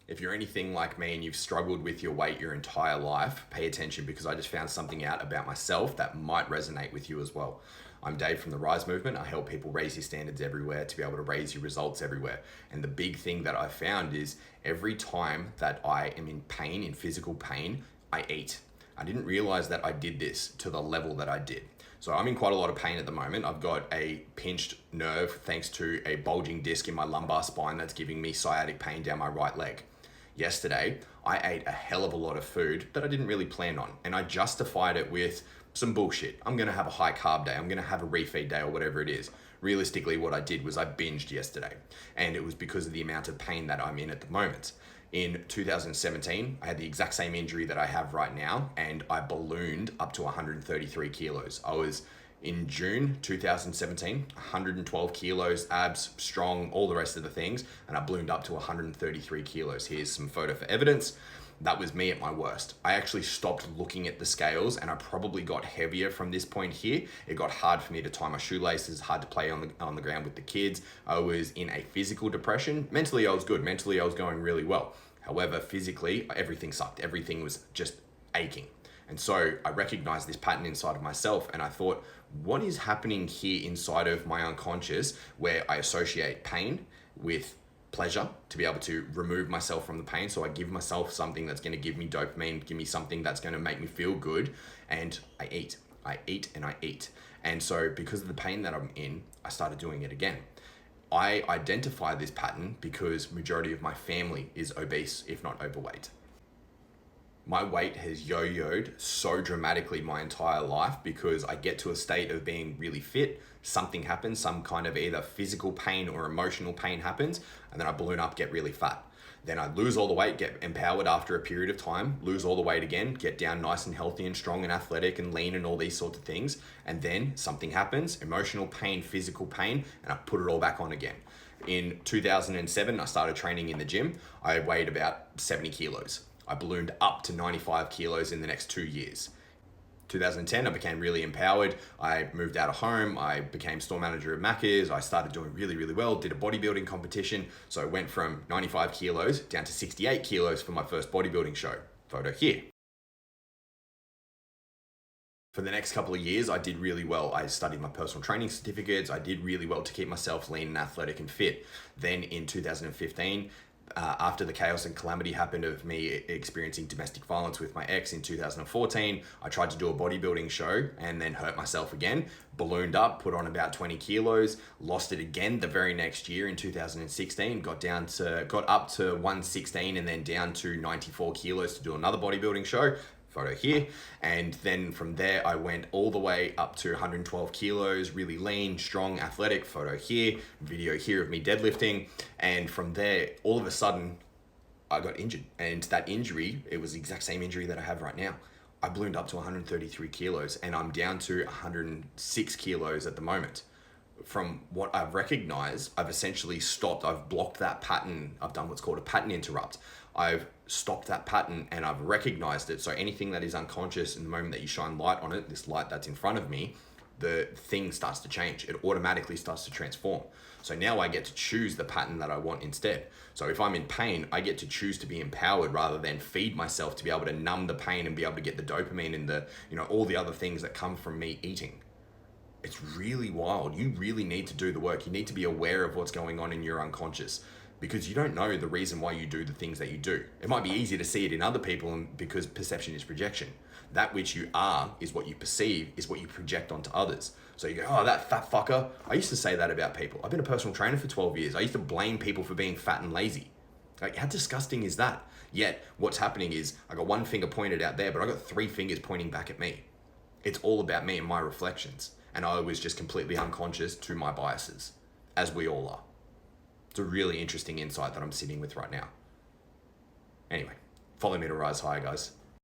If you're anything like me and you've struggled with your weight your entire life, pay attention, because I just found something out about myself that might resonate with you as well. I'm Dave from the R.Y.S.E movement. I help people raise your standards everywhere to be able to raise your results everywhere. And the big thing that I found is every time that I am in pain, in physical pain, I eat. I didn't realize that I did this to the level that I did. So I'm in quite a lot of pain at the moment. I've got a pinched nerve thanks to a bulging disc in my lumbar spine that's giving me sciatic pain down my right leg. Yesterday, I ate a hell of a lot of food that I didn't really plan on, and I justified it with some bullshit. I'm gonna have a high carb day, I'm gonna have a refeed day, or whatever it is. Realistically, what I did was I binged yesterday, and it was because of the amount of pain that I'm in at the moment. In 2017, I had the exact same injury that I have right now, and I ballooned up to 133 kilos. I was in June 2017, 112 kilos, abs, strong, all the rest of the things, and I ballooned up to 133 kilos. Here's some photo for evidence. That was me at my worst. I actually stopped looking at the scales, and I probably got heavier from this point here. It got hard for me to tie my shoelaces, hard to play on the ground with the kids. I was in a physical depression. Mentally, I was good. Mentally, I was going really well. However, physically, everything sucked. Everything was just aching. And so I recognized this pattern inside of myself, and I thought, what is happening here inside of my unconscious where I associate pain with pleasure to be able to remove myself from the pain? So I give myself something that's going to give me dopamine, give me something that's going to make me feel good, and I eat and I eat. And so because of the pain that I'm in, I started doing it again. I identify this pattern because majority of my family is obese, if not overweight. My weight has yo-yoed so dramatically my entire life because I get to a state of being really fit, something happens, some kind of either physical pain or emotional pain happens, and then I balloon up, get really fat. Then I lose all the weight, get empowered after a period of time, lose all the weight again, get down nice and healthy and strong and athletic and lean and all these sorts of things. And then something happens, emotional pain, physical pain, and I put it all back on again. In 2007, I started training in the gym. I weighed about 70 kilos. I ballooned up to 95 kilos in the next 2 years. 2010, I became really empowered. I moved out of home. I became store manager at Macca's. I started doing really, really well, did a bodybuilding competition. So I went from 95 kilos down to 68 kilos for my first bodybuilding show. Photo here. For the next couple of years, I did really well. I studied my personal training certificates. I did really well to keep myself lean and athletic and fit. Then in 2015, after the chaos and calamity happened of me experiencing domestic violence with my ex in 2014, I tried to do a bodybuilding show and then hurt myself again, ballooned up, put on about 20 kilos, lost it again the very next year in 2016, got up to 116 and then down to 94 kilos to do another bodybuilding show. Photo here. And then from there, I went all the way up to 112 kilos, really lean, strong, athletic. Photo here, video here of me deadlifting. And from there, all of a sudden, I got injured. And that injury, it was the exact same injury that I have right now. I ballooned up to 133 kilos and I'm down to 106 kilos at the moment. From what I've recognized, I've essentially stopped, I've blocked that pattern. I've done what's called a pattern interrupt. I've stopped that pattern and I've recognized it. So anything that is unconscious, in the moment that you shine light on it, this light that's in front of me, the thing starts to change. It automatically starts to transform. So now I get to choose the pattern that I want instead. So if I'm in pain, I get to choose to be empowered rather than feed myself to be able to numb the pain and be able to get the dopamine and the, all the other things that come from me eating. It's really wild. You really need to do the work. You need to be aware of what's going on in your unconscious because you don't know the reason why you do the things that you do. It might be easy to see it in other people and because perception is projection. That which you are is what you perceive, is what you project onto others. So you go, oh, that fat fucker. I used to say that about people. I've been a personal trainer for 12 years. I used to blame people for being fat and lazy. Like, how disgusting is that? Yet what's happening is I got one finger pointed out there, but I got 3 fingers pointing back at me. It's all about me and my reflections. And I was just completely unconscious to my biases, as we all are. It's a really interesting insight that I'm sitting with right now. Anyway, follow me to Rise Higher, guys.